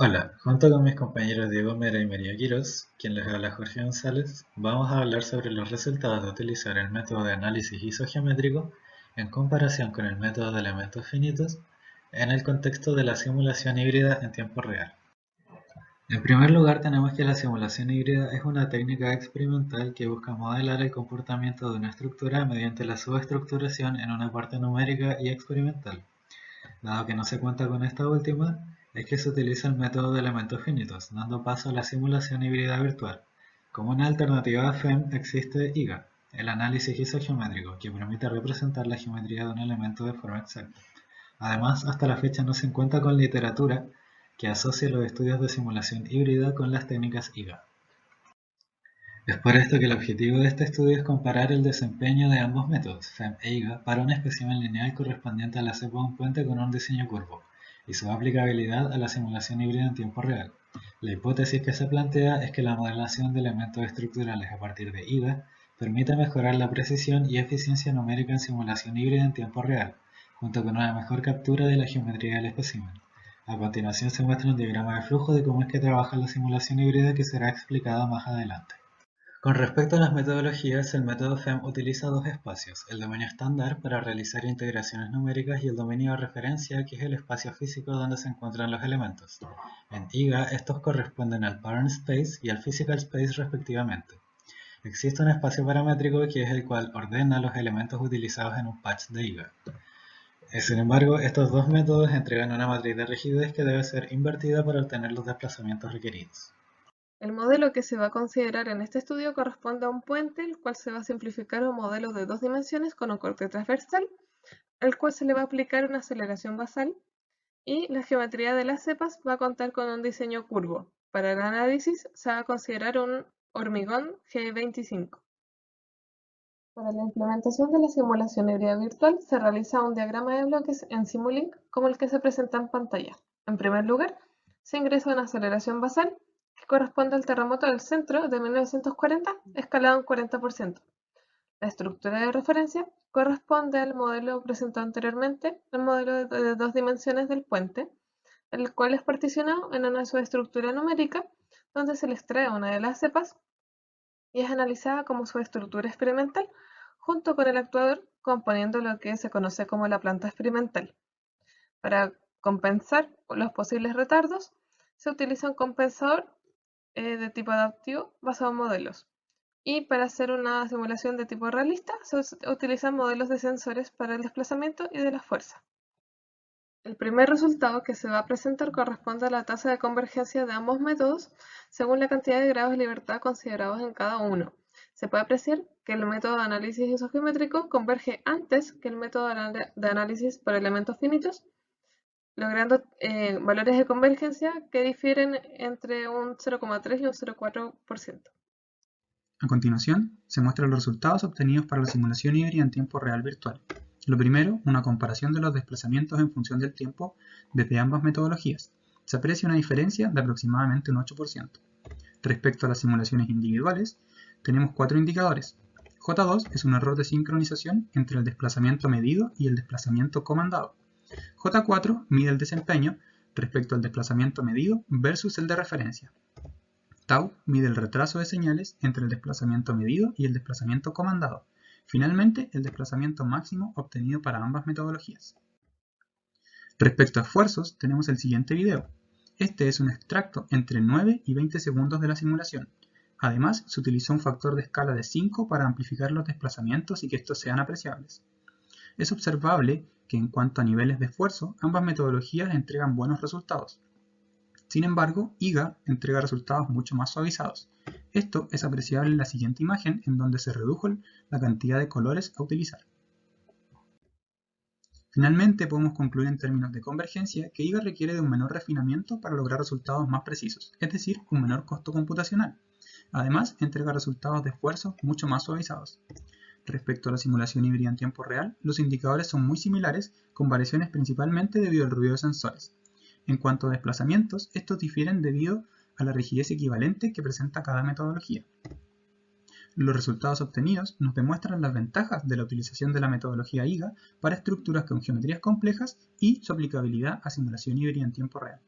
Hola, junto con mis compañeros Diego Mera y María Quirós, quien les habla Jorge González, vamos a hablar sobre los resultados de utilizar el método de análisis isogeométrico en comparación con el método de elementos finitos en el contexto de la simulación híbrida en tiempo real. En primer lugar, tenemos que la simulación híbrida es una técnica experimental que busca modelar el comportamiento de una estructura mediante la subestructuración en una parte numérica y experimental. Dado que no se cuenta con esta última, es que se utiliza el método de elementos finitos, dando paso a la simulación híbrida virtual. Como una alternativa a FEM existe IGA, el análisis isogeométrico, que permite representar la geometría de un elemento de forma exacta. Además, hasta la fecha no se encuentra con literatura que asocie los estudios de simulación híbrida con las técnicas IGA. Es por esto que el objetivo de este estudio es comparar el desempeño de ambos métodos, FEM e IGA, para un espécimen lineal correspondiente a la cepa de un puente con un diseño curvo, y su aplicabilidad a la simulación híbrida en tiempo real. La hipótesis que se plantea es que la modelación de elementos estructurales a partir de IGA permite mejorar la precisión y eficiencia numérica en simulación híbrida en tiempo real, junto con una mejor captura de la geometría del espécimen. A continuación se muestra un diagrama de flujo de cómo es que trabaja la simulación híbrida que será explicado más adelante. Con respecto a las metodologías, el método FEM utiliza dos espacios, el dominio estándar para realizar integraciones numéricas y el dominio de referencia, que es el espacio físico donde se encuentran los elementos. En IGA, estos corresponden al Parent Space y al Physical Space respectivamente. Existe un espacio paramétrico que es el cual ordena los elementos utilizados en un patch de IGA. Sin embargo, estos dos métodos entregan una matriz de rigidez que debe ser invertida para obtener los desplazamientos requeridos. El modelo que se va a considerar en este estudio corresponde a un puente, el cual se va a simplificar a un modelo de 2 dimensiones con un corte transversal, al cual se le va a aplicar una aceleración basal, y la geometría de las cepas va a contar con un diseño curvo. Para el análisis se va a considerar un hormigón G25. Para la implementación de la simulación híbrida virtual se realiza un diagrama de bloques en Simulink como el que se presenta en pantalla. En primer lugar, se ingresa una aceleración basal que corresponde al terremoto del centro de 1940, escalado en 40%. La estructura de referencia corresponde al modelo presentado anteriormente, el modelo de 2 dimensiones del puente, el cual es particionado en una subestructura numérica donde se le extrae una de las cepas y es analizada como su estructura experimental junto con el actuador, componiendo lo que se conoce como la planta experimental. Para compensar los posibles retardos, se utiliza un compensador de tipo adaptivo basado en modelos. Y para hacer una simulación de tipo realista, se utilizan modelos de sensores para el desplazamiento y de la fuerza. El primer resultado que se va a presentar corresponde a la tasa de convergencia de ambos métodos según la cantidad de grados de libertad considerados en cada uno. Se puede apreciar que el método de análisis isogeométrico converge antes que el método de análisis por elementos finitos, logrando valores de convergencia que difieren entre un 0,3 y un 0,4%. A continuación, se muestran los resultados obtenidos para la simulación híbrida en tiempo real virtual. Lo primero, una comparación de los desplazamientos en función del tiempo desde ambas metodologías. Se aprecia una diferencia de aproximadamente un 8%. Respecto a las simulaciones individuales, tenemos 4 indicadores. J2 es un error de sincronización entre el desplazamiento medido y el desplazamiento comandado. J4 mide el desempeño respecto al desplazamiento medido versus el de referencia. Tau mide el retraso de señales entre el desplazamiento medido y el desplazamiento comandado. Finalmente, el desplazamiento máximo obtenido para ambas metodologías. Respecto a esfuerzos, tenemos el siguiente video. Este es un extracto entre 9 y 20 segundos de la simulación. Además, se utilizó un factor de escala de 5 para amplificar los desplazamientos y que estos sean apreciables. Es observable que en cuanto a niveles de esfuerzo, ambas metodologías entregan buenos resultados. Sin embargo, IGA entrega resultados mucho más suavizados. Esto es apreciable en la siguiente imagen, en donde se redujo la cantidad de colores a utilizar. Finalmente, podemos concluir en términos de convergencia que IGA requiere de un menor refinamiento para lograr resultados más precisos, es decir, un menor costo computacional. Además, entrega resultados de esfuerzo mucho más suavizados. Respecto a la simulación híbrida en tiempo real, los indicadores son muy similares, con variaciones principalmente debido al ruido de sensores. En cuanto a desplazamientos, estos difieren debido a la rigidez equivalente que presenta cada metodología. Los resultados obtenidos nos demuestran las ventajas de la utilización de la metodología IGA para estructuras con geometrías complejas y su aplicabilidad a simulación híbrida en tiempo real.